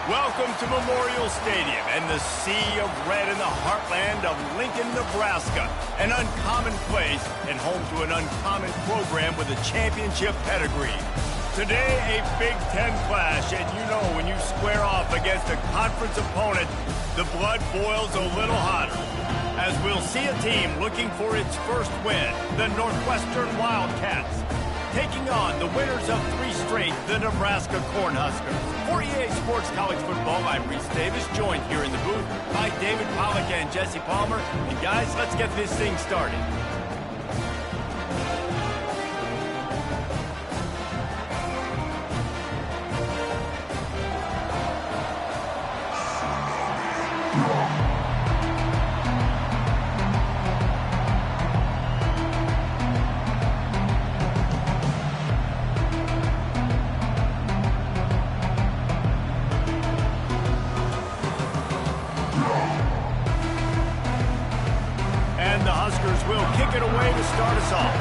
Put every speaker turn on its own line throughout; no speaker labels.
Welcome to Memorial Stadium and the sea of red in the heartland of Lincoln, Nebraska. An uncommon place and home to an uncommon program with a championship pedigree. Today, a Big Ten clash, and you know when you square off against a conference opponent, the blood boils a little hotter. As we'll see a team looking for its first win, the Northwestern Wildcats, taking on the winners of 3 straight, the Nebraska Cornhuskers. For EA Sports College Football, I'm Reese Davis, joined here in the booth by David Pollack and Jesse Palmer. And guys, let's get this thing started. The Huskers will kick it away to start us off.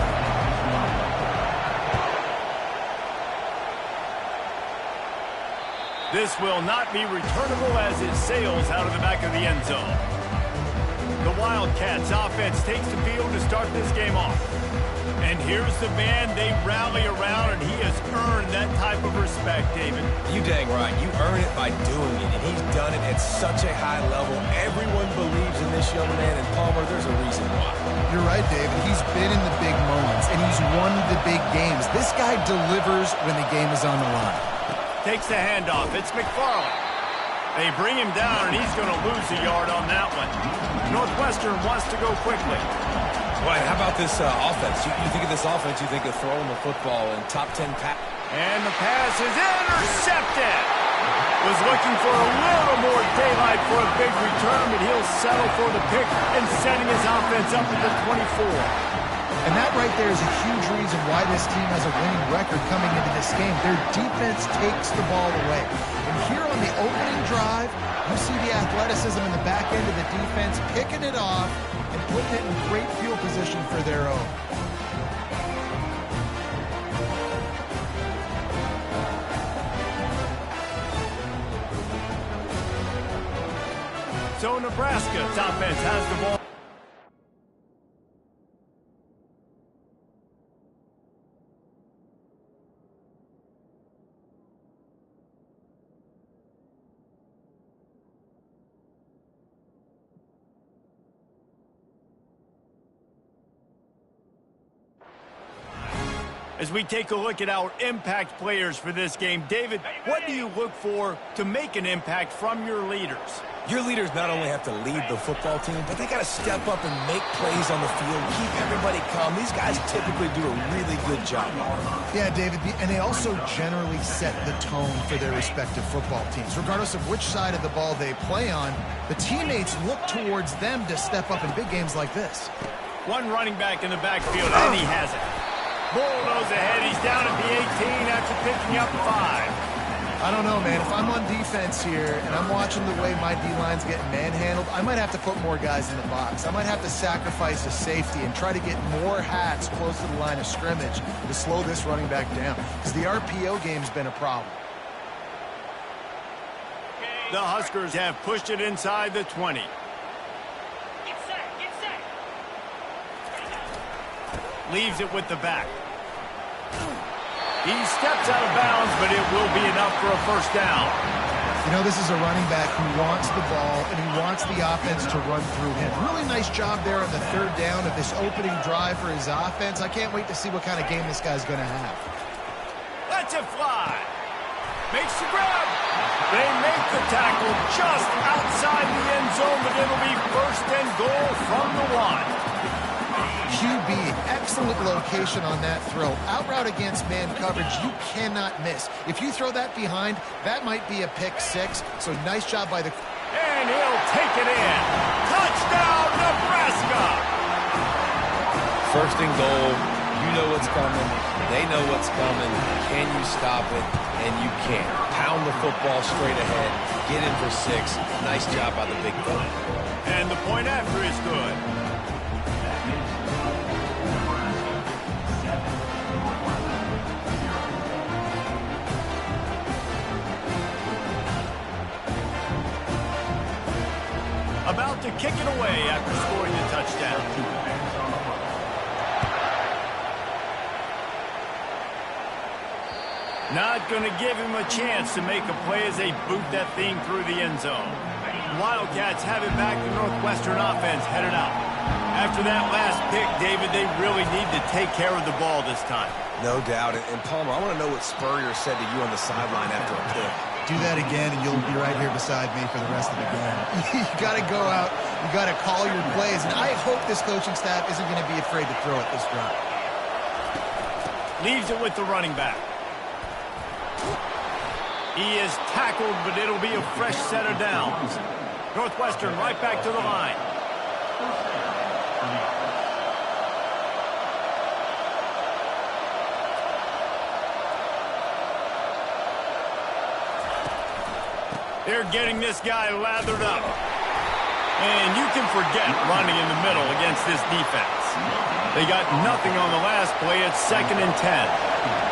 This will not be returnable as it sails out of the back of the end zone. The Wildcats offense takes the field to start this game off. And here's the man they rally around, and he has earned that type of respect, David.
You dang right. You earn it by doing it, and he's done it at such a high level. Everyone believes in this young man, and Palmer, there's a reason why.
You're right, David. He's been in the big moments, and he's won the big games. This guy delivers when the game is on the line.
Takes the handoff. It's McFarland. They bring him down, and he's going to lose a yard on that one. Northwestern wants to go quickly.
Well, how about this offense? You think of this offense, you think of throwing the football in top 10 pass.
And the pass is intercepted. Was looking for a little more daylight for a big return, but he'll settle for the pick and setting his offense up at the 24.
And that right there is a huge reason why this team has a winning record coming into this game. Their defense takes the ball away. And here on the opening drive, you see the athleticism in the back end of the defense picking it off and putting it in great field position for their own.
So Nebraska's offense has the ball. As we take a look at our impact players for this game, David, what do you look for to make an impact from your leaders?
Your leaders not only have to lead the football team, but they got to step up and make plays on the field, keep everybody calm. These guys typically do a really good job.
Yeah, David, and they also generally set the tone for their respective football teams. Regardless of which side of the ball they play on, the teammates look towards them to step up in big games like this.
One running back in the backfield, and he has it. Bulldoze ahead. He's down at the 18 after picking up 5.
I don't know, man. If I'm on defense here and I'm watching the way my D-line's getting manhandled, I might have to put more guys in the box. I might have to sacrifice a safety and try to get more hats close to the line of scrimmage to slow this running back down, because the RPO game's been a problem.
The Huskers have pushed it inside the 20.
Get set.
Leaves it with the back. He steps out of bounds, but it will be enough for a first down.
You know, this is a running back who wants the ball, and he wants the offense to run through him. Really nice job there on the third down of this opening drive for his offense. I can't wait to see what kind of game this guy's going to have.
Lets it fly. Makes the grab. They make the tackle just outside the end zone, but it'll be first and goal from the 1.
QB, excellent location on that throw. Out route against man coverage, you cannot miss. If you throw that behind, that might be a pick 6. So nice job by the...
And he'll take it in. Touchdown, Nebraska!
First and goal. You know what's coming. They know what's coming. Can you stop it? And you can. Pound the football straight ahead. Get in for 6. Nice job by the big fella.
And the point after is good. About to kick it away after scoring the touchdown. Not going to give him a chance to make a play as they boot that thing through the end zone. Wildcats have it back. The Northwestern offense headed out. After that last pick, David, they really need to take care of the ball this time.
No doubt. And Palmer, I want to know what Spurrier said to you on the sideline after a pick.
Do that again, and you'll be right here beside me for the rest of the game. You got to go out. You got to call your plays, and I hope this coaching staff isn't going to be afraid to throw it this drive.
Leaves it with the running back. He is tackled, but it'll be a fresh set of downs. Northwestern right back to the line. They're getting this guy lathered up. And you can forget running in the middle against this defense. They got nothing on the last play. It's 2nd and 10.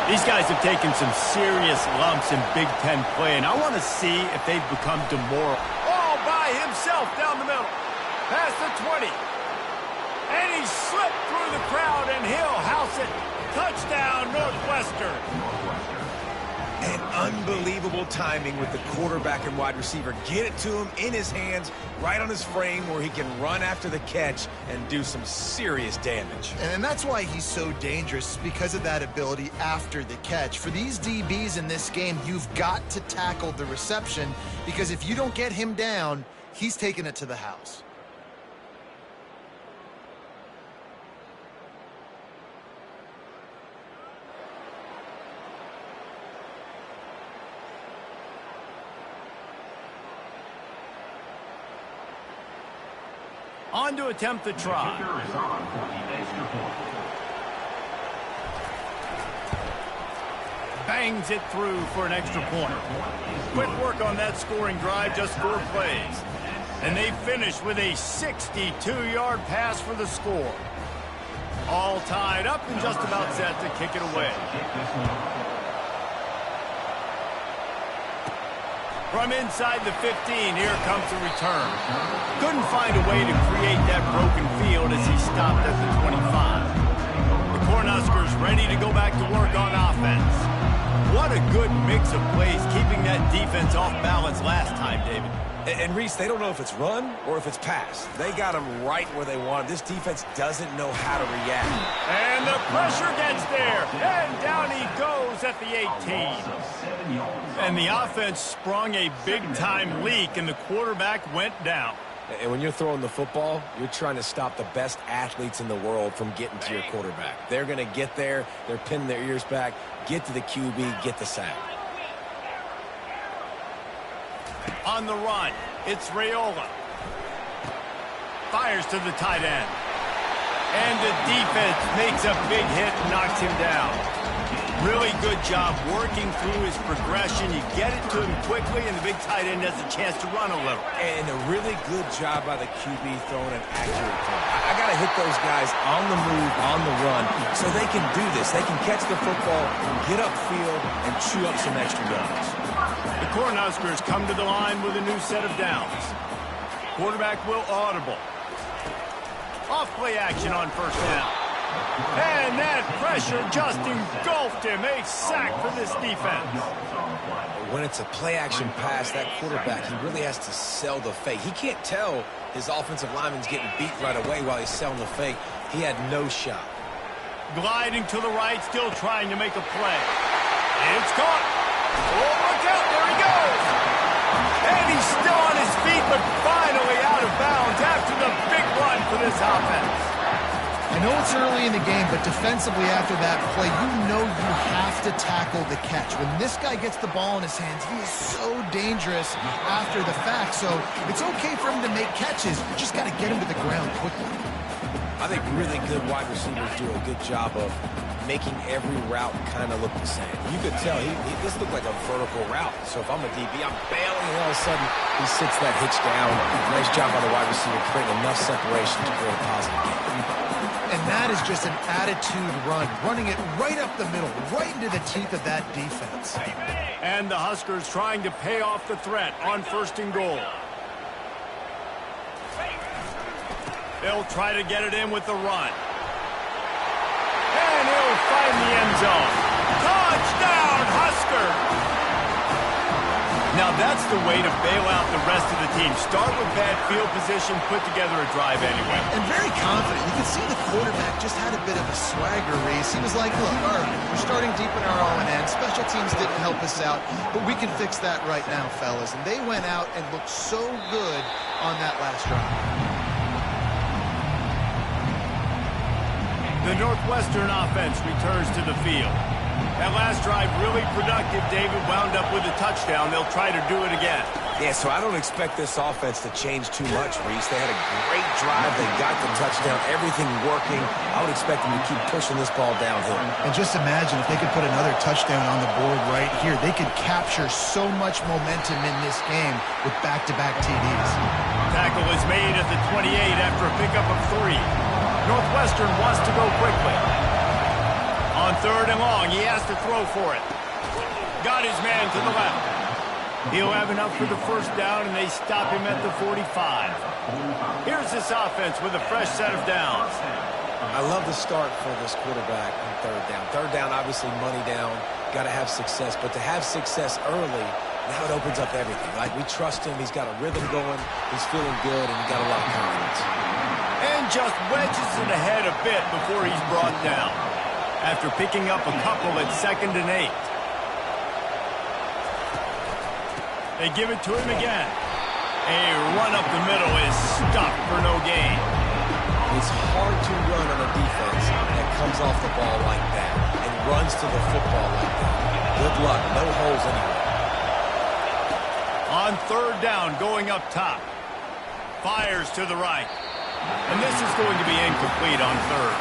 These guys have taken some serious lumps in Big Ten play, and I want to see if they've become demoralized. All by himself down the middle. Past the 20. And he slipped through the crowd, and he'll house it. Touchdown, Northwestern.
And unbelievable timing with the quarterback and wide receiver. Get it to him in his hands, right on his frame where he can run after the catch and do some serious damage.
And that's why he's so dangerous, because of that ability after the catch. For these DBs in this game, you've got to tackle the reception, because if you don't get him down, he's taking it to the house.
On to attempt the try. Bangs it through for an extra point. Quick work on that scoring drive, just 4 plays. And they finish with a 62-yard pass for the score. All tied up and just about set to kick it away. From inside the 15, here comes the return. Couldn't find a way to create that broken field as he stopped at the 25. The Cornhuskers ready to go back to work on offense. What a good mix of plays, keeping that defense off balance last time, David.
And Reese, they don't know if it's run or if it's pass. They got him right where they want him. This defense doesn't know how to react.
And the pressure gets there. And down he goes at the 18. And the offense sprung a big-time leak, and the quarterback went down.
And when you're throwing the football, you're trying to stop the best athletes in the world from getting to your quarterback. They're going to get there. They're pinning their ears back, get to the QB, get the sack.
On the run, it's Raiola. Fires to the tight end. And the defense makes a big hit and knocks him down. Really good job working through his progression. You get it to him quickly, and the big tight end has a chance to run a little.
And a really good job by the QB throwing an accurate throw. I got to hit those guys on the move, on the run, so they can do this. They can catch the football, get upfield, and chew up some extra yards.
The Cornhuskers come to the line with a new set of downs. Quarterback will audible. Off play action on first down. And that pressure just engulfed him. A sack for this defense.
When it's a play-action pass, that quarterback, he really has to sell the fake. He can't tell his offensive lineman's getting beat right away while he's selling the fake. He had no shot.
Gliding to the right, still trying to make a play. It's caught. Oh, look out. There he goes. And he's still on his feet, but finally out of bounds after the big run for this offense.
I know it's early in the game, but defensively after that play, you know you have to tackle the catch. When this guy gets the ball in his hands, he is so dangerous after the fact. So it's okay for him to make catches. You just got to get him to the ground quickly.
I think really good wide receivers do a good job of making every route kind of look the same. You could tell this looked like a vertical route. So if I'm a DB, I'm bailing, and all of a sudden he sits that hitch down. Nice job by the wide receiver creating enough separation to create a positive game.
And that is just an attitude run, running it right up the middle, right into the teeth of that defense.
And the Huskers trying to pay off the threat on 1st and goal. They'll try to get it in with the run. And he'll find the end zone. Touchdown, Husker! Now that's the way to bail out the rest of the team. Start with bad field position, put together a drive anyway.
And very confident. You can see the quarterback just had a bit of a swagger race. He was like, look, all right, we're starting deep in our own end. Special teams didn't help us out, but we can fix that right now, fellas. And they went out and looked so good on that last drive.
The Northwestern offense returns to the field. That last drive really productive. David wound up with a touchdown. They'll try to do it again.
Yeah, so I don't expect this offense to change too much, Reese. They had a great drive. They got the touchdown. Everything working. I would expect them to keep pushing this ball downhill.
And just imagine if they could put another touchdown on the board right here. They could capture so much momentum in this game with back-to-back TDs.
Tackle is made at the 28 after a pickup of 3. Northwestern wants to go quickly. On 3rd and long. He has to throw for it. Got his man to the left. He'll have enough for the 1st down, and they stop him at the 45. Here's this offense with a fresh set of downs.
I love the start for this quarterback on 3rd down. 3rd down, obviously money down. Got to have success. But to have success early, now it opens up everything. Like, we trust him. He's got a rhythm going. He's feeling good, and he got a lot of confidence.
And just wedges it ahead a bit before he's brought down. After picking up a couple at 2nd and 8. They give it to him again. A run up the middle is stopped for no gain.
It's hard to run on a defense that comes off the ball like that and runs to the football like that. Good luck. No holes anywhere.
On 3rd down, going up top. Fires to the right. And this is going to be incomplete on 3rd.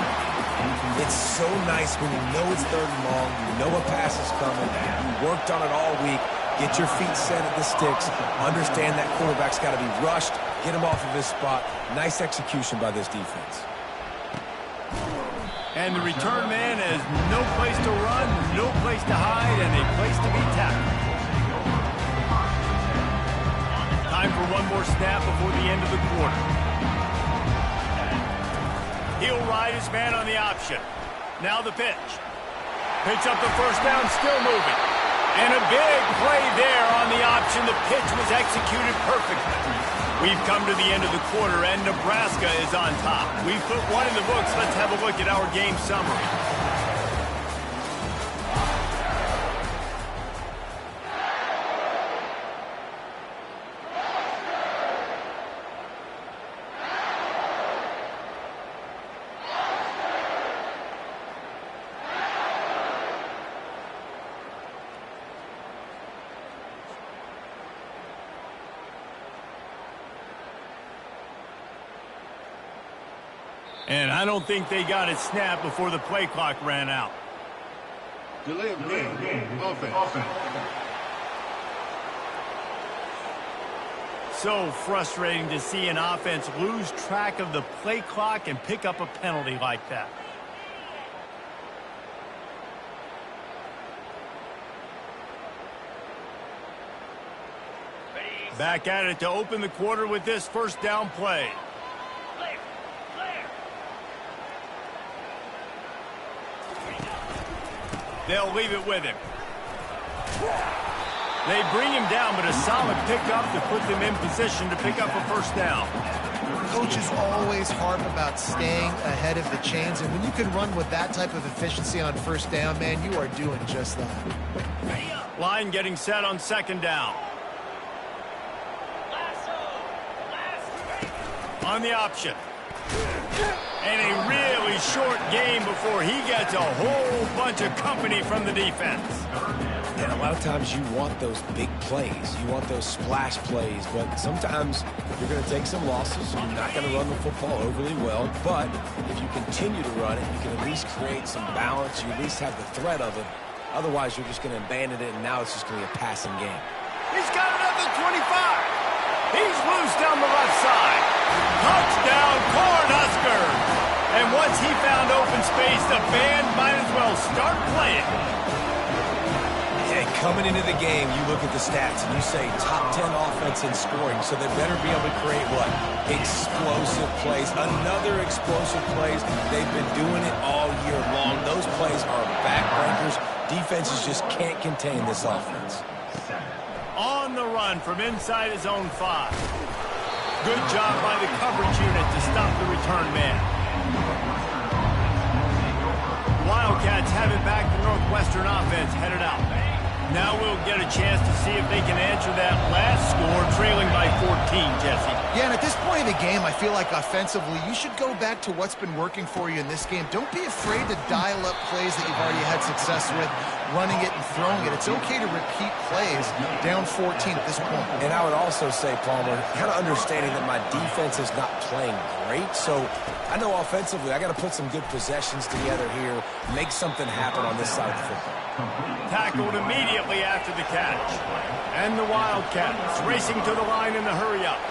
It's so nice when you know it's 3rd and long. You know a pass is coming. You worked on it all week. Get your feet set at the sticks. Understand that quarterback's got to be rushed. Get him off of his spot. Nice execution by this defense.
And the return man has no place to run, no place to hide, and a place to be tackled. Time for one more snap before the end of the quarter. He'll ride his man on the option. Now the pitch. Picks up the 1st down, still moving. And a big play there on the option. The pitch was executed perfectly. We've come to the end of the quarter, and Nebraska is on top. We've put one in the books. Let's have a look at our game summary. And I don't think they got it snapped before the play clock ran out.
Delay of game. Offense.
So frustrating to see an offense lose track of the play clock and pick up a penalty like that. Back at it to open the quarter with this 1st down play. They'll leave it with him. They bring him down, but a solid pickup to put them in position to pick up a 1st down.
Coaches always harp about staying ahead of the chains, and when you can run with that type of efficiency on 1st down, man, you are doing just that.
Line getting set on 2nd down. On the option. And a really short game before he gets a whole bunch of company from the defense.
And a lot of times you want those big plays. You want those splash plays. But sometimes you're going to take some losses. You're not going to run the football overly well. But if you continue to run it, you can at least create some balance. You at least have the threat of it. Otherwise, you're just going to abandon it, and now it's just going to be a passing game.
He's got it at the 25. He's loose down the left side. Touchdown, Cornhuskers. And once he found open space, the band might as well start playing.
Yeah, coming into the game, you look at the stats and you say top 10 offense in scoring, so they better be able to create what? Explosive plays. Another explosive plays. They've been doing it all year long. Those plays are backbreakers. Defenses just can't contain this offense.
On the run from inside his own 5. Good job by the coverage unit to stop the return man. Wildcats have it back. The Northwestern offense headed out. Now we'll get a chance to see if they can answer that last score, trailing by 14, Jesse.
Yeah, and at this point in the game, I feel like offensively, you should go back to what's been working for you in this game. Don't be afraid to dial up plays that you've already had success with, running it and throwing it. It's okay to repeat plays down 14 at this point.
And I would also say, Palmer, kind of understanding that my defense is not playing great, so I know offensively I got to put some good possessions together here, make something happen on this side of the football.
Tackled immediately after the catch. And the Wildcats racing to the line in the hurry-up.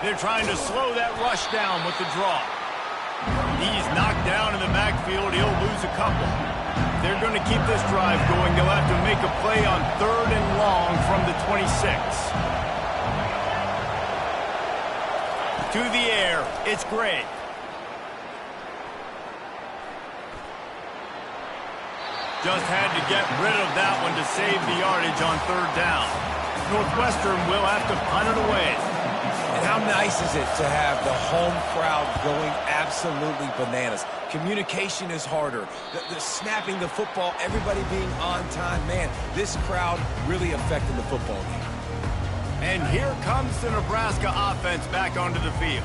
They're trying to slow that rush down with the draw. He's knocked down in the backfield. He'll lose a couple. They're going to keep this drive going. They'll have to make a play on 3rd and long from the 26. To the air, it's Gray. Just had to get rid of that one to save the yardage on 3rd down. Northwestern will have to punt it away.
And how nice is it to have the home crowd going absolutely bananas? Communication is harder. The snapping the football, everybody being on time. Man, this crowd really affecting the football game.
And here comes the Nebraska offense back onto the field.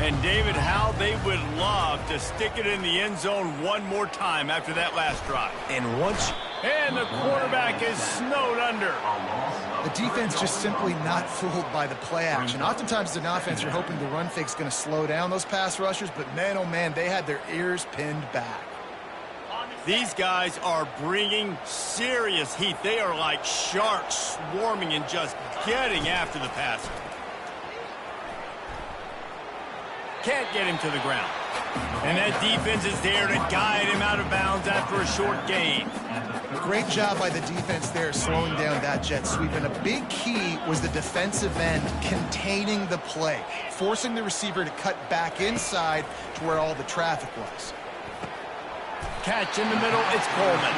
And David, how they would love to stick it in the end zone one more time after that last drive.
And
the quarterback is snowed under.
The defense just simply not fooled by the play action. Oftentimes as an offense, you're hoping the run fake's going to slow down those pass rushers, but man, oh man, they had their ears pinned back.
These guys are bringing serious heat. They are like sharks swarming and just getting after the passer. Can't get him to the ground. And that defense is there to guide him out of bounds after a short gain.
Great job by the defense there slowing down that jet sweep. And a big key was the defensive end containing the play, forcing the receiver to cut back inside to where all the traffic was.
Catch in the middle, it's Coleman.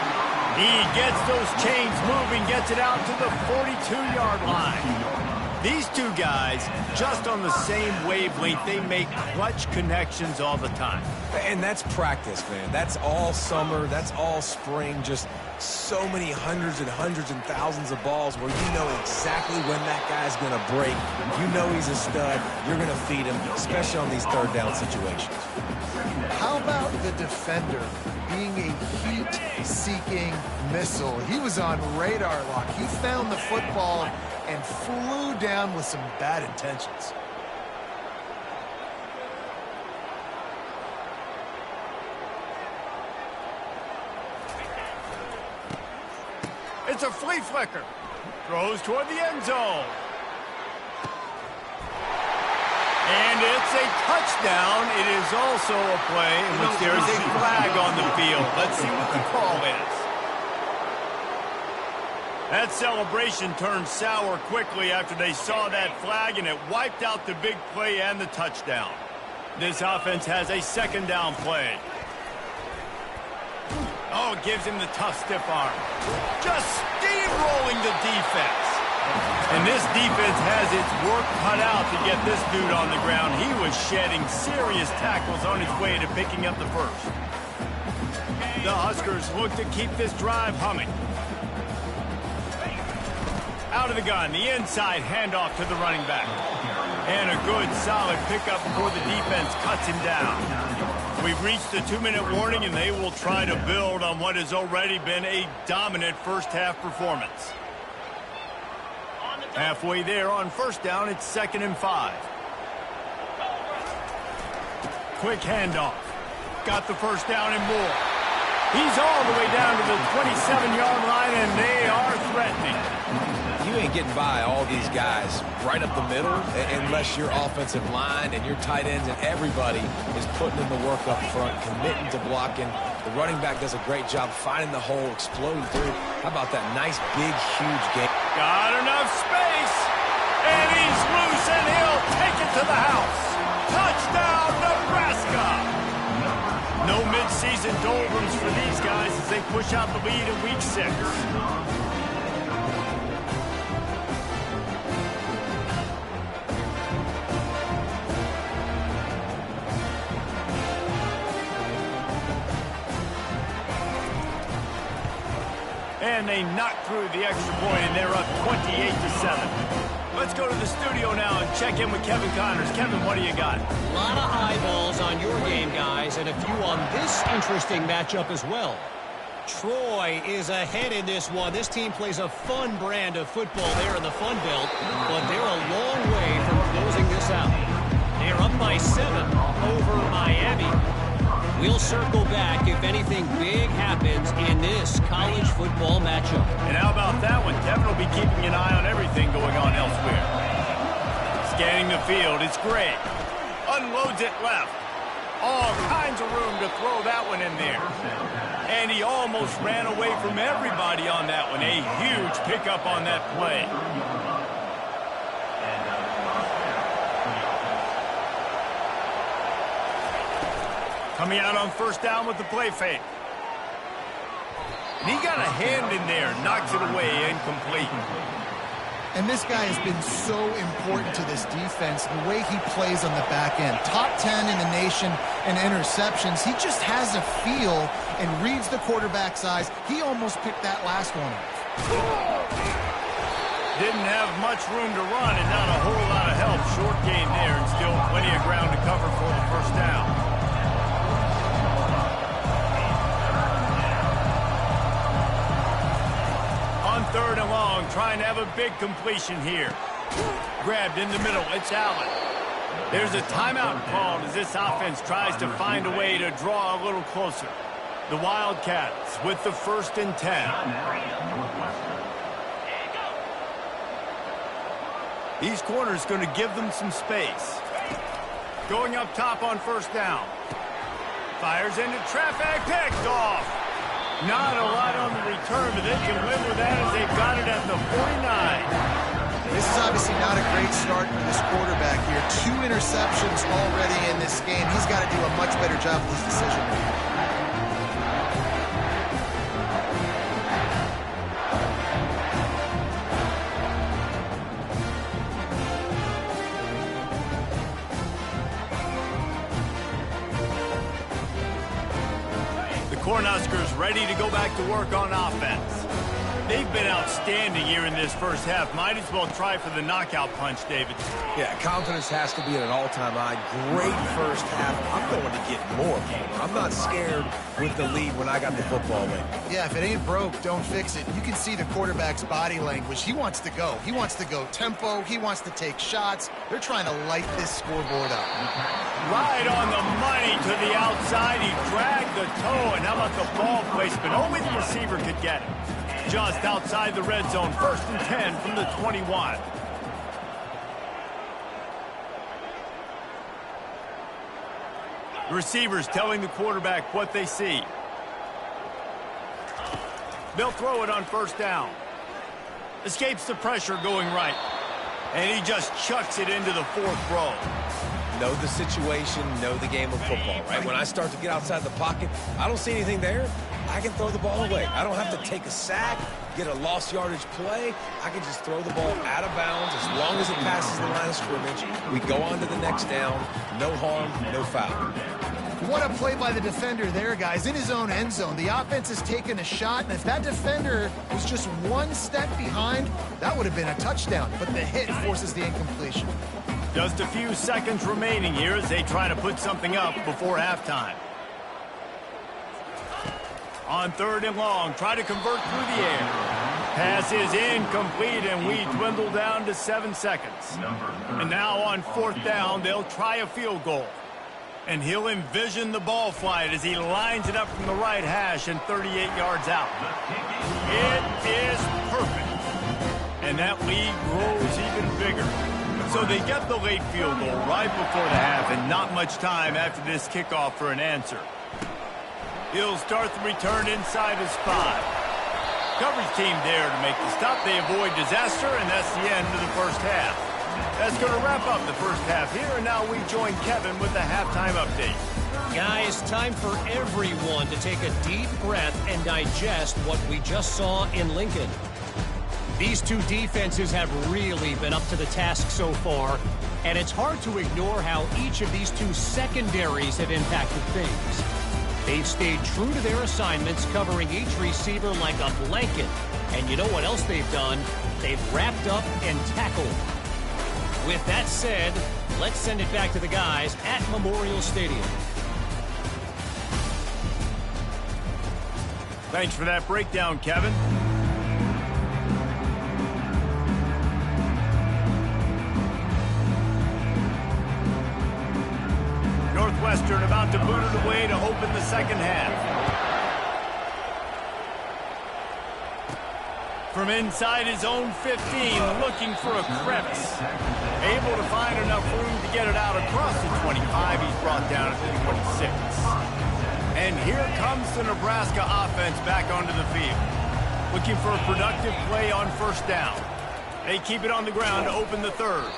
He gets those chains moving, gets it out to the 42-yard line. These two guys, just on the same wavelength, they make clutch connections all the time.
And that's practice, man. That's all summer. That's all spring. Just so many hundreds and thousands of balls where you know exactly when that guy's going to break. You know he's a stud. You're going to feed him, especially on these 3rd down situations.
How about the defender being a heat-seeking missile? He was on radar lock. He found the football and flew down with some bad intentions.
It's a flea flicker. Throws toward the end zone. And it's a touchdown. It is also a play in which there is a flag on the field. Let's see what the call is. That celebration turned sour quickly after they saw that flag, and it wiped out the big play and the touchdown. This offense has a 2nd down play. Oh, it gives him the tough stiff arm. Just steamrolling the defense. And this defense has its work cut out to get this dude on the ground. He was shedding serious tackles on his way to picking up the first. The Huskers look to keep this drive humming. Out of the gun, the inside handoff to the running back. And a good, solid pickup before the defense cuts him down. We've reached the 2-minute warning, and they will try to build on what has already been a dominant first-half performance. Halfway there on 1st down, it's 2nd and 5. Quick handoff. Got the 1st down and more. He's all the way down to the 27-yard line, and they are threatening.
You ain't getting by all these guys right up the middle unless your offensive line and your tight ends and everybody is putting in the work up front, committing to blocking. The running back does a great job finding the hole, exploding through. How about that nice, big, huge game?
Got enough space, and he's loose, and he'll take it to the house. Touchdown, Nebraska! No midseason doldrums for these guys as they push out the lead in Week 6. And they knock through the extra point, and they're up 28-7. Let's go to the studio now and check in with Kevin Connors. Kevin, what do you got?
A lot of eyeballs on your game, guys, and a few on this interesting matchup as well. Troy is ahead in this one. This team plays a fun brand of football there in the Fun Belt, but they're a long way from closing this out. They're up by 7 over Miami. We'll circle back if anything big happens in this college football matchup.
And how about that one? Kevin will be keeping an eye on everything going on elsewhere. Scanning the field, it's Gray. Unloads it left. All kinds of room to throw that one in there. And he almost ran away from everybody on that one. A huge pickup on that play. Coming out on first down with the play fake. And he got a hand in there, knocks it away, incomplete.
And this guy has been so important to this defense, the way he plays on the back end. Top 10 in the nation in interceptions. He just has a feel and reads the quarterback's eyes. He almost picked that last one off.
Didn't have much room to run and not a whole lot of help. Short gain there and still plenty of ground to cover for the first down. Third and long, trying to have a big completion here. Grabbed in the middle, it's Allen. There's a timeout called as this offense tries to find a way to draw a little closer. The Wildcats with the 1st and 10. These corners going to give them some space. Going up top on first down. Fires into traffic, picked off. Not a lot on the return, but they can live with that as they've got it at the 49.
This is obviously not a great start for this quarterback here. 2 interceptions already in this game. He's got to do a much better job with his decision making.
Cornhuskers ready to go back to work on offense. They've been outstanding here in this first half. Might as well try for the knockout punch, David.
Yeah, confidence has to be at an all-time high. Great first half. I'm going to get more. I'm not scared with the lead when I got the football in.
Yeah, if it ain't broke, don't fix it. You can see the quarterback's body language. He wants to go. He wants to go tempo. He wants to take shots. They're trying to light this scoreboard up.
Right on the money to the outside. He dragged the toe, and how about the ball placement? Only the receiver could get it. Just outside the red zone, 1st and 10 from the 21. The receivers telling the quarterback what they see. They'll throw it on first down. Escapes the pressure going right. And he just chucks it into the 4th row.
Know the situation, know the game of football, right? When I start to get outside the pocket, I don't see anything there, I can throw the ball away. I don't have to take a sack, get a lost yardage play. I can just throw the ball out of bounds as long as it passes the line of scrimmage. We go on to the next down. No harm, no foul.
What a play by the defender there, guys. In his own end zone. The offense has taken a shot, and if that defender was just 1 step behind, that would have been a touchdown. But the hit forces the incompletion.
Just a few seconds remaining here as they try to put something up before halftime. On 3rd and long, try to convert through the air. Pass is incomplete, and we dwindle down to 7 seconds. And now on 4th down, they'll try a field goal. And he'll envision the ball flight as he lines it up from the right hash and 38 yards out. It is perfect. And that lead grows even bigger. So they get the late field goal right before the half and not much time after this kickoff for an answer. He'll start the return inside his 5. Coverage team there to make the stop. They avoid disaster, and that's the end of the first half. That's going to wrap up the first half here, and now we join Kevin with the halftime update.
Guys, time for everyone to take a deep breath and digest what we just saw in Lincoln. These two defenses have really been up to the task so far, and it's hard to ignore how each of these two secondaries have impacted things. They've stayed true to their assignments, covering each receiver like a blanket. And you know what else they've done? They've wrapped up and tackled. With that said, let's send it back to the guys at Memorial Stadium.
Thanks for that breakdown, Kevin. Northwestern about to boot it away to open the second half. For from inside his own 15, looking for a crevice. Able to find enough room to get it out across the 25. He's brought down at the 26. And here comes the Nebraska offense back onto the field. Looking for a productive play on first down. They keep it on the ground to open the third.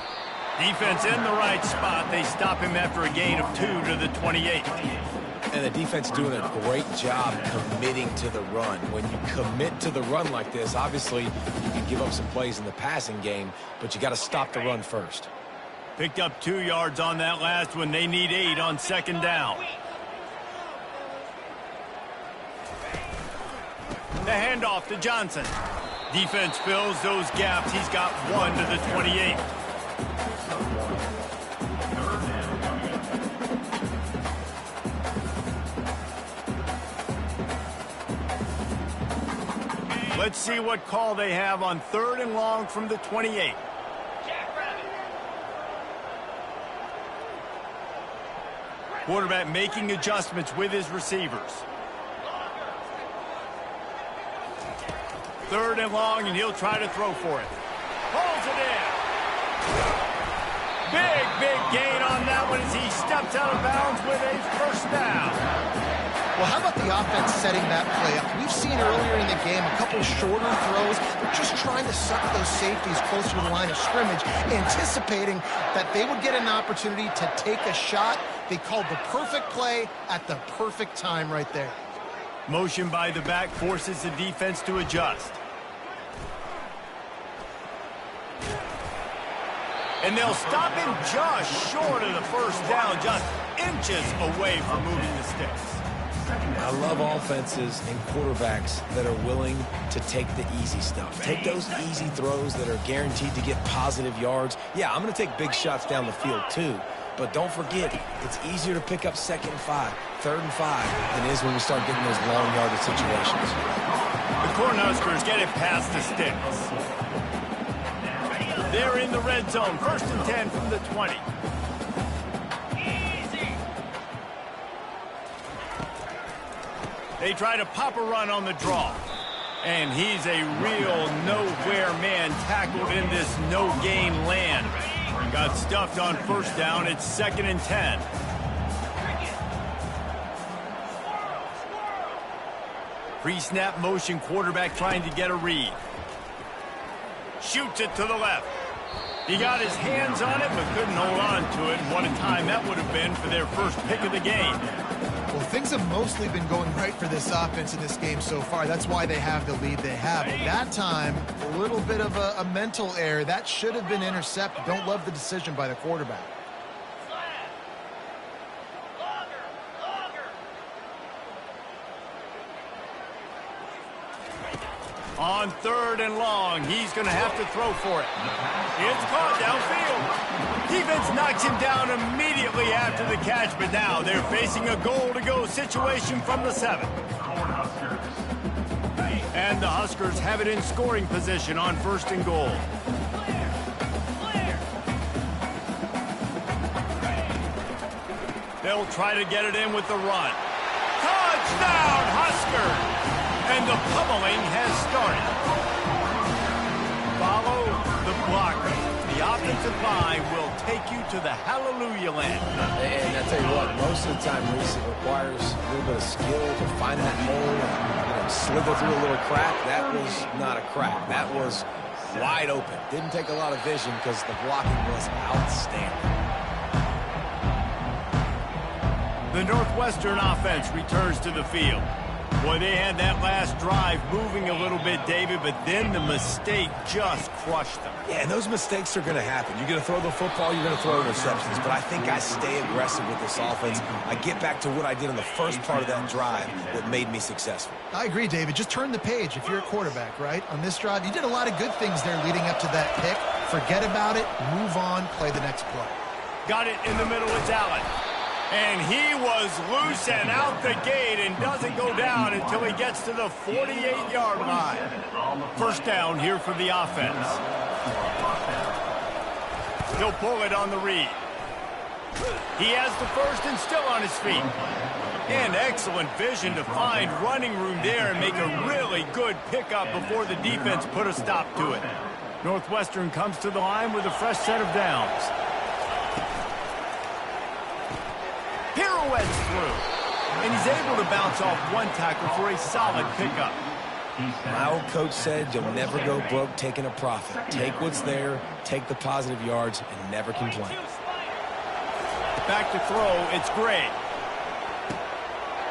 Defense in the right spot. They stop him after a gain of 2 to the 28.
And the defense doing a great job committing to the run. When you commit to the run like this, obviously you can give up some plays in the passing game, but you got to stop the run first.
Picked up 2 yards on that last one. They need 8 on second down. The handoff to Johnson. Defense fills those gaps. He's got 1 to the 28. Let's see what call they have on 3rd and long from the 28. Quarterback making adjustments with his receivers. 3rd and long, and he'll try to throw for it. Holds it in. Big gain on that one as he steps out of bounds with a first down.
Well, how about the offense setting that play up? We've seen earlier in the game a couple shorter throws. They're just trying to suck those safeties closer to the line of scrimmage, anticipating that they would get an opportunity to take a shot. They called the perfect play at the perfect time right there.
Motion by the back forces the defense to adjust. And they'll stop him just short of the first down, just inches away from moving the sticks.
I love offenses and quarterbacks that are willing to take the easy stuff. Take those easy throws that are guaranteed to get positive yards. Yeah, I'm going to take big shots down the field too. But don't forget, it's easier to pick up 2nd and 5, 3rd and 5 than it is when we start getting those long yardage situations.
The Cornhuskers get it past the sticks. They're in the red zone. 1st and 10 from the 20. They try to pop a run on the draw. And he's a real nowhere man tackled in this no-gain land. Got stuffed on first down. It's 2nd and 10. Pre-snap motion, quarterback trying to get a read. Shoots it to the left. He got his hands on it, but couldn't hold on to it. And what a time that would have been for their first pick of the game.
Well, things have mostly been going right for this offense in this game so far. That's why they have the lead they have. But that time, a little bit of a mental error. That should have been intercepted. Don't love the decision by the quarterback.
On 3rd and long, he's going to have to throw for it. It's caught downfield. Defense knocks him down immediately after the catch, but now they're facing a goal-to-go situation from the 7. And the Huskers have it in scoring position on 1st and goal. They'll try to get it in with the run. Touchdown, Huskers! And the pummeling has started. Follow the blocker. The offensive line will take you to the hallelujah land.
And I tell you what, most of the time, Reese, it requires a little bit of skill to find that hole and slither through a little crack. That was not a crack. That was wide open. Didn't take a lot of vision because the blocking was outstanding.
The Northwestern offense returns to the field. Boy, they had that last drive moving a little bit, David, but then the mistake just crushed them.
Yeah, and those mistakes are going to happen. You're going to throw the football, you're going to throw interceptions, but I think I stay aggressive with this offense. I get back to what I did in the first part of that drive that made me successful.
I agree, David. Just turn the page if you're a quarterback, right? On this drive, you did a lot of good things there leading up to that pick. Forget about it, move on, play the next play.
Got it in the middle, it's Allen. And he was loose and out the gate and doesn't go down until he gets to the 48-yard line. First down here for the offense. He'll pull it on the read. He has the first and still on his feet. And excellent vision to find running room there and make a really good pickup before the defense put a stop to it. Northwestern comes to the line with a fresh set of downs. Pirouettes through. And he's able to bounce off one tackle for a solid pickup.
My old coach said you'll never go broke taking a profit. Take what's there, take the positive yards, and never complain.
Back to throw, it's Gray.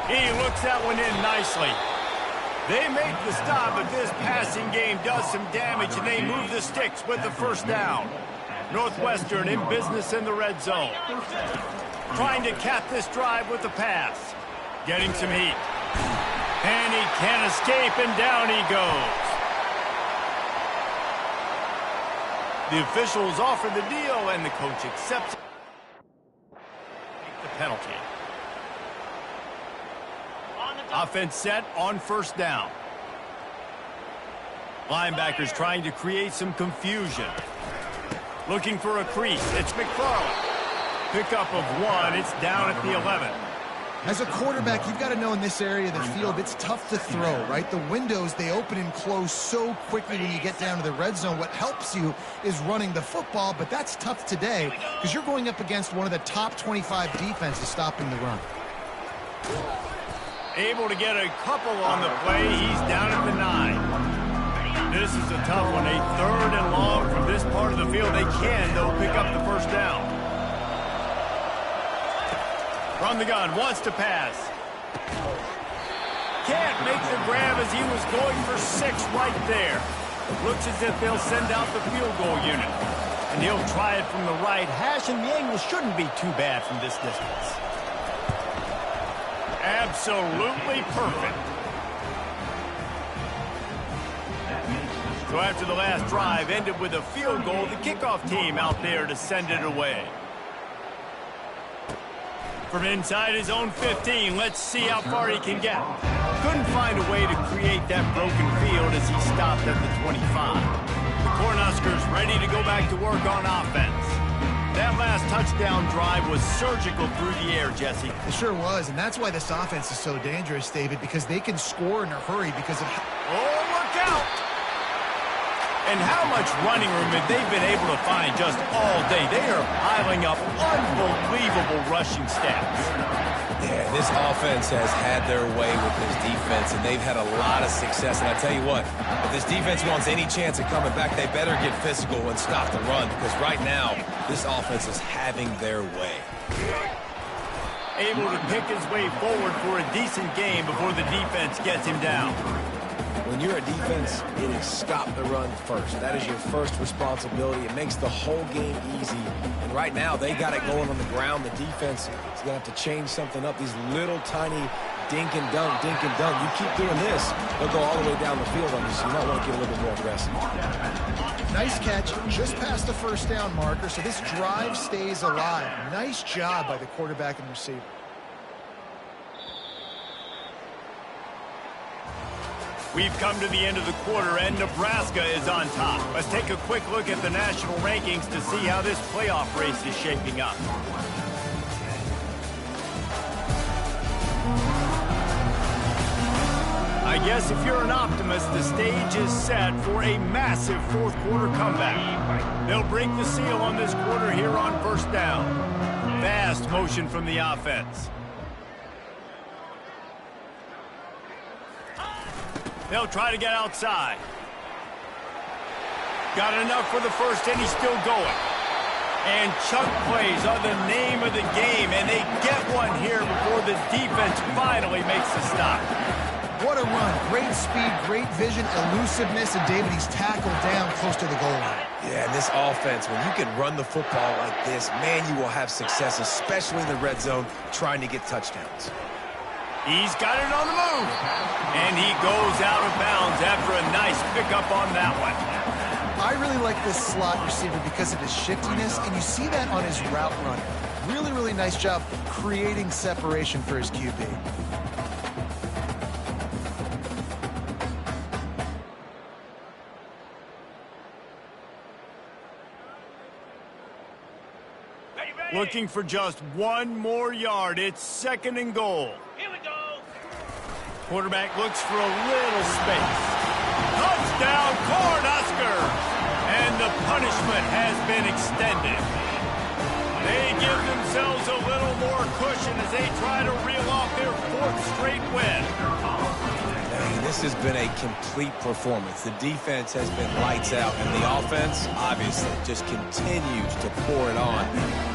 He looks that one in nicely. They make the stop, but this passing game does some damage, and they move the sticks with the first down. Northwestern in business in the red zone. Trying to cap this drive with the pass. Getting some heat. And he can't escape, and down he goes. The officials offer the deal, and the coach accepts it. Take the penalty. Offense set on first down. Linebackers trying to create some confusion. Looking for a crease. It's McFarland. Pickup of one. It's down at the 11.
As a quarterback, you've got to know in this area of the field, it's tough to throw, right? The windows, they open and close so quickly when you get down to the red zone. What helps you is running the football, but that's tough today because you're going up against one of the top 25 defenses stopping the run.
Able to get a couple on the play. He's down at the 9. This is a tough one. A third and long from this part of the field. They can, though, pick up the first down. From the gun, wants to pass. Can't make the grab as he was going for 6 right there. Looks as if they'll send out the field goal unit. And he'll try it from the right hash, and the angle shouldn't be too bad from this distance. Absolutely perfect. So after the last drive ended with a field goal, the kickoff team out there to send it away. From inside his own 15, let's see how far he can get. Couldn't find a way to create that broken field as he stopped at the 25. The Cornhuskers ready to go back to work on offense. That last touchdown drive was surgical through the air, Jesse.
It sure was, and that's why this offense is so dangerous, David, because they can score in a hurry because of...
Oh, look out! And how much running room have they been able to find just all day? They are piling up unbelievable rushing stats.
Yeah, this offense has had their way with this defense, and they've had a lot of success. And I tell you what, if this defense wants any chance of coming back, they better get physical and stop the run, because right now, this offense is having their way.
Able to pick his way forward for a decent game before the defense gets him down.
When you're a defense, it is stop the run first. That is your first responsibility. It makes the whole game easy. And right now, they got it going on the ground. The defense is going to have to change something up. These little tiny dink and dunk, dink and dunk. You keep doing this, they'll go all the way down the field on you, so you might want to get a little bit more aggressive.
Nice catch, just past the first down marker, so this drive stays alive. Nice job by the quarterback and receiver.
We've come to the end of the quarter, and Nebraska is on top. Let's take a quick look at the national rankings to see how this playoff race is shaping up. I guess if you're an optimist, the stage is set for a massive fourth quarter comeback. They'll break the seal on this quarter here on first down. Fast motion from the offense. They'll try to get outside. Got enough for the first, and he's still going. And chunk plays are the name of the game, and they get one here before the defense finally makes the stop.
What a run. Great speed, great vision, elusiveness, and David, he's tackled down close to the goal line.
Yeah, and this offense, when you can run the football like this, man, you will have success, especially in the red zone, trying to get touchdowns.
He's got it on the move. And he goes out of bounds after a nice pickup on that one.
I really like this slot receiver because of his shiftiness, and you see that on his route run. Really, really nice job creating separation for his QB.
Looking for just one more yard. It's 2nd and goal.
Here we go.
Quarterback looks for a little space. Touchdown, Cornhuskers! And the punishment has been extended. They give themselves a little more cushion as they try to reel off their 4th straight win.
Hey, this has been a complete performance. The defense has been lights out, and the offense, obviously, just continues to pour it on.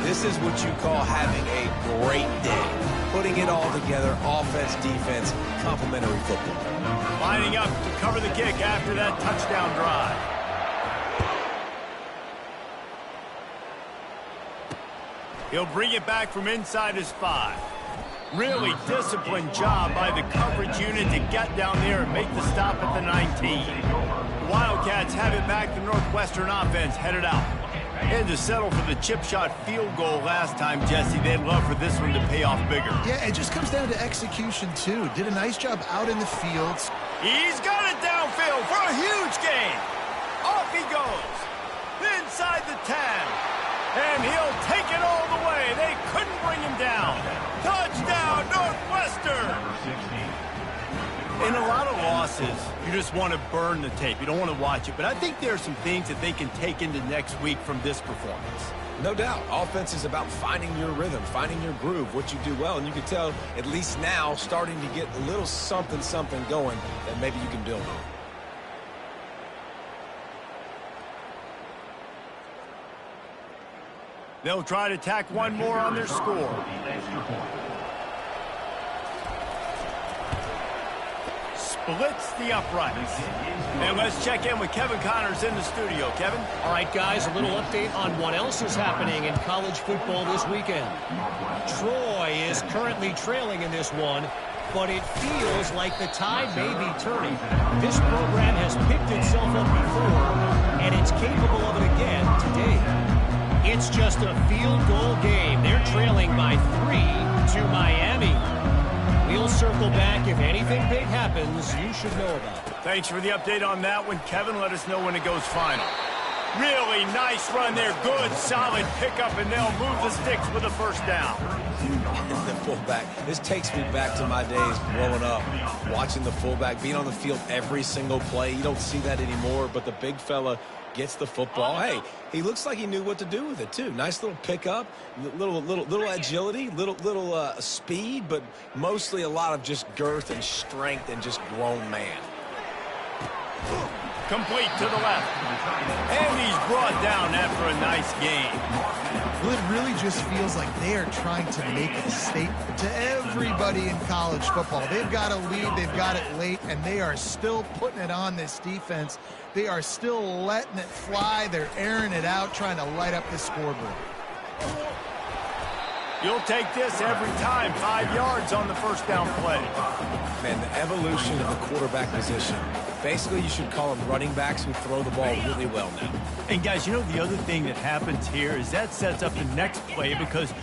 This is what you call having a great day. Putting it all together, offense, defense, complimentary football.
Lining up to cover the kick after that touchdown drive. He'll bring it back from inside his 5. Really disciplined job by the coverage unit to get down there and make the stop at the 19. The Wildcats have it back. The Northwestern offense headed out. Had to settle for the chip shot field goal last time, Jesse. They'd love for this one to pay off bigger.
Yeah, it just comes down to execution, too. Did a nice job out in the fields.
He's got it downfield for a huge gain. Off he goes. Inside the 10. And he'll take it all the way. They couldn't bring him down. Touchdown, Northwestern! In a lot of losses, you just want to burn the tape. You don't want to watch it. But I think there are some things that they can take into next week from this performance.
No doubt. Offense is about finding your rhythm, finding your groove, what you do well. And you can tell, at least now, starting to get a little something going that maybe you can build on.
They'll try to tack one more on their score. Splits the uprights. And let's check in with Kevin Connors in the studio. Kevin?
All right, guys, a little update on what else is happening in college football this weekend. Troy is currently trailing in this one, but it feels like the tide may be turning. This program has picked itself up before, and it's capable of it again today. It's just a field goal game. They're trailing by 3 to Miami. We'll circle back. If anything big happens, you should know about it.
Thanks for the update on that one, Kevin. Let us know when it goes final. Really nice run there. Good, solid pickup, and they'll move the sticks with a first down.
The fullback. This takes me back to my days growing up, watching the fullback, being on the field every single play. You don't see that anymore, but the big fella gets the football. Hey, he looks like he knew what to do with it, too. Nice little pickup, little agility, little speed, but mostly a lot of just girth and strength and just grown man.
Complete to the left. And he's brought down after a nice gain.
Well, it really just feels like they are trying to make a statement to everybody in college football. They've got a lead, they've got it late, and they are still putting it on this defense. They are still letting it fly. They're airing it out, trying to light up the scoreboard.
You'll take this every time. 5 yards on the first down play.
Man, the evolution of the quarterback position. Basically, you should call them running backs who throw the ball really well now.
And, guys, you know the other thing that happens here is that sets up the next play because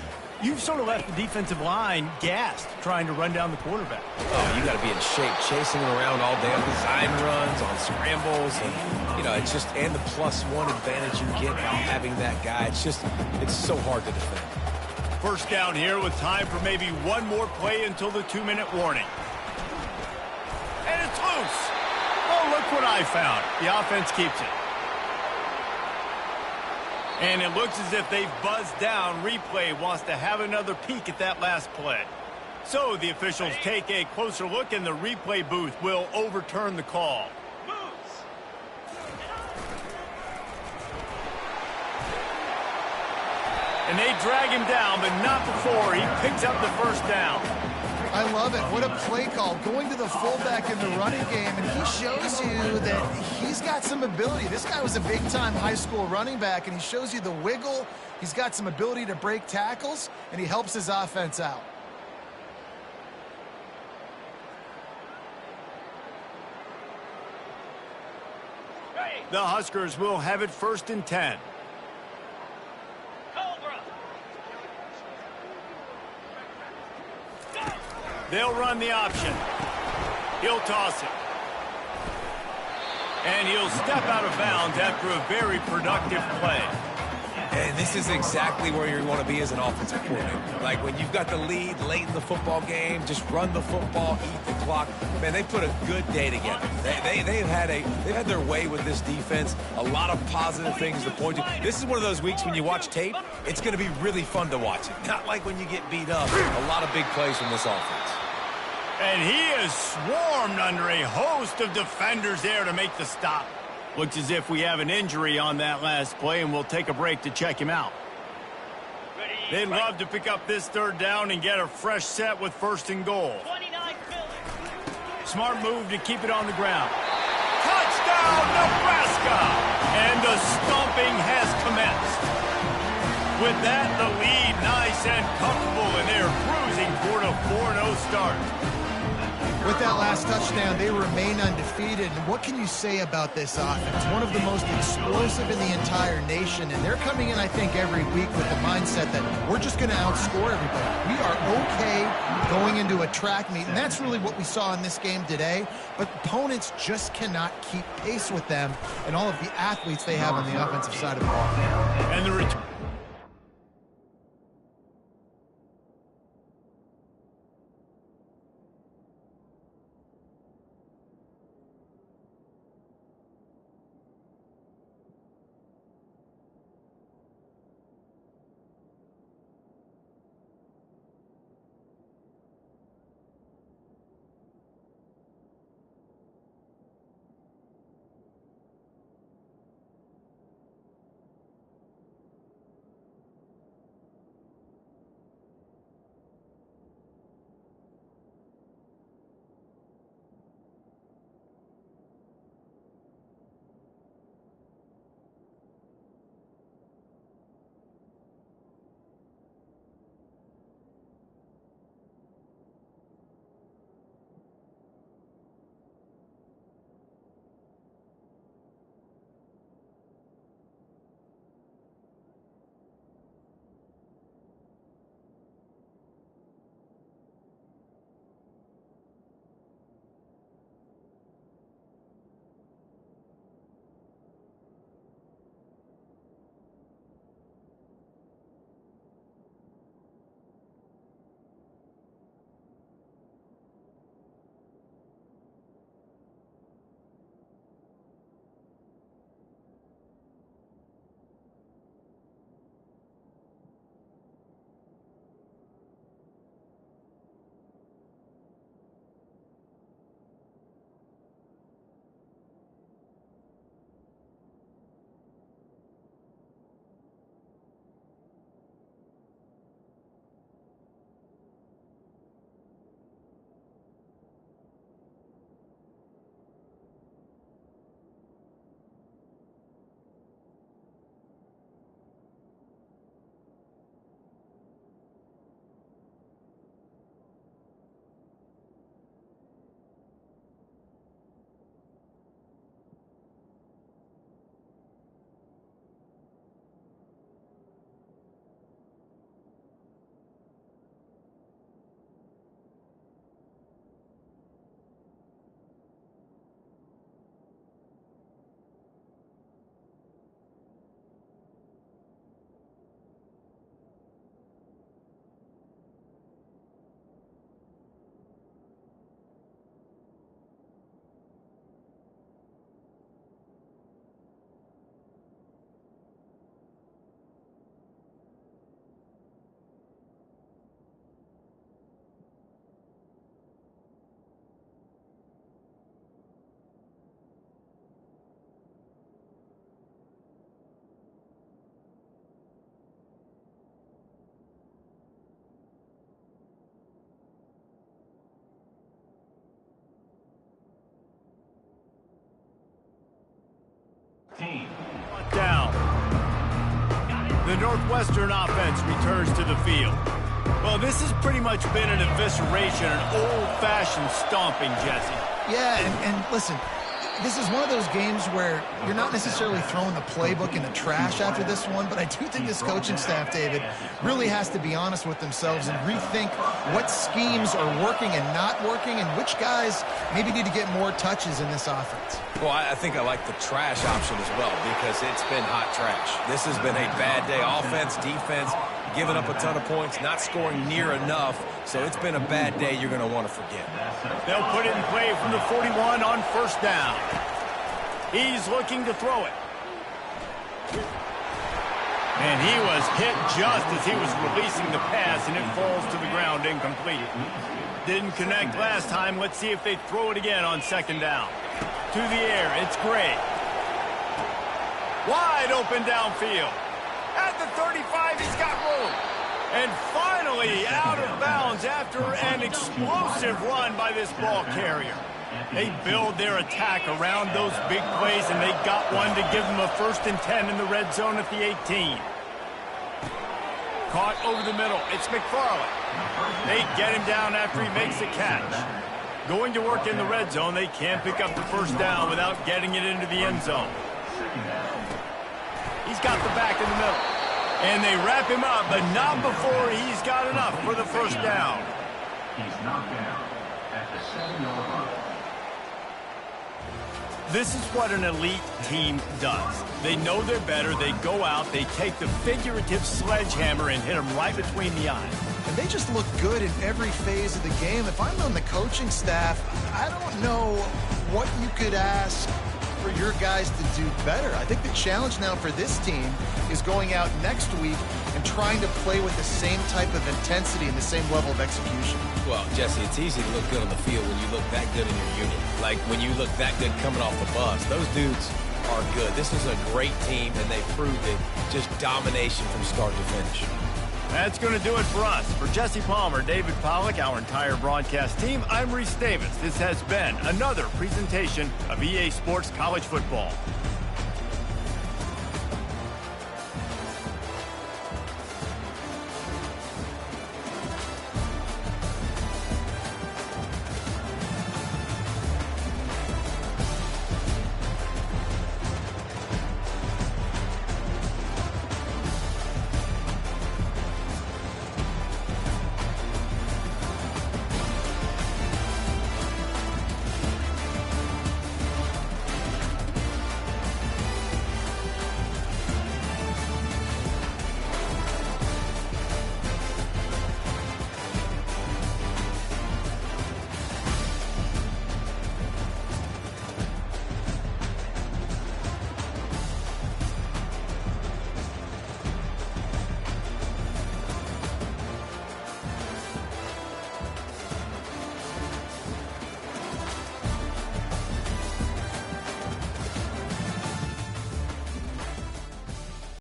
you've sort of left the defensive line gassed trying to run down the quarterback.
Oh, you got to be in shape, chasing him around all day on design runs, on scrambles, and, you know, it's just, and the +1 advantage you get by having that guy. It's so hard to defend.
First down here with time for maybe one more play until the 2-minute warning. And it's loose. Oh, look what I found. The offense keeps it. And it looks as if they've buzzed down. Replay wants to have another peek at that last play. So the officials take a closer look, and the replay booth will overturn the call. And they drag him down, but not before he picks up the first down.
I love it. What a play call. Going to the fullback in the running game, and he shows you that he's got some ability. This guy was a big-time high school running back, and he shows you the wiggle. He's got some ability to break tackles, and he helps his offense out.
The Huskers will have it 1st and 10. They'll run the option. He'll toss it. And he'll step out of bounds after a very productive play.
And this This is exactly where you want to be as an offensive coordinator. Like when you've got the lead late in the football game, just run the football, eat the clock. Man, they put a good day together. They've had their way with this defense. A lot of positive things to point to. This is one of those weeks when you watch tape, it's going to be really fun to watch it. Not like when you get beat up. A lot of big plays from this offense.
And he is swarmed under a host of defenders there to make the stop. Looks as if we have an injury on that last play, and we'll take a break to check him out. They'd love to pick up this third down and get a fresh set with 1st and goal. Smart move to keep it on the ground. Touchdown, Nebraska! And the stomping has commenced. With that, the lead nice and comfortable, and they're cruising toward a 4-0 start.
With that last touchdown, they remain undefeated. And what can you say about this offense? One of the most explosive in the entire nation. And they're coming in, I think, every week with the mindset that we're just going to outscore everybody. We are okay going into a track meet. And that's really what we saw in this game today. But opponents just cannot keep pace with them and all of the athletes they have on the offensive side of the ball.
And the return. Down. The Northwestern offense returns to the field. Well, this has pretty much been an evisceration, an old-fashioned stomping, Jesse.
Yeah, and listen, this is one of those games where you're not necessarily throwing the playbook in the trash after this one, but I do think this coaching staff, David, really has to be honest with themselves and rethink what schemes are working and not working and which guys maybe need to get more touches in this offense.
Well, I think I like the trash option as well because it's been hot trash. This has been a bad day. Offense, defense, giving up a ton of points, not scoring near enough. So it's been a bad day you're going to want to forget.
They'll put it in play from the 41 on first down. He's looking to throw it. And he was hit just as he was releasing the pass, and it falls to the ground incomplete. Didn't connect last time. Let's see if they throw it again on second down. To the air, it's Gray. Wide open downfield. At the 35, he's got room. And finally out of bounds after an explosive run by this ball carrier. They build their attack around those big plays, and they got one to give them a 1st and 10 in the red zone at the 18. Caught over the middle. It's McFarland. They get him down after he makes a catch. Going to work in the red zone, they can't pick up the first down without getting it into the end zone. He's got the back in the middle. And they wrap him up, but not before he's got enough for the first down.
He's knocked down at the 7-yard line.
This is what an elite team does. They know they're better. They go out. They take the figurative sledgehammer and hit them right between the eyes.
And they just look good in every phase of the game. If I'm on the coaching staff, I don't know what you could ask for your guys to do better. I think the challenge now for this team is going out next week and trying to play with the same type of intensity and the same level of execution.
Well, Jesse, it's easy to look good on the field when you look that good in your unit. Like when you look that good coming off the bus. Those dudes are good. This is a great team, and they proved it. Just domination from start to finish.
That's going to do it for us. For Jesse Palmer, David Pollack, our entire broadcast team, I'm Reese Davis. This has been another presentation of EA Sports College Football.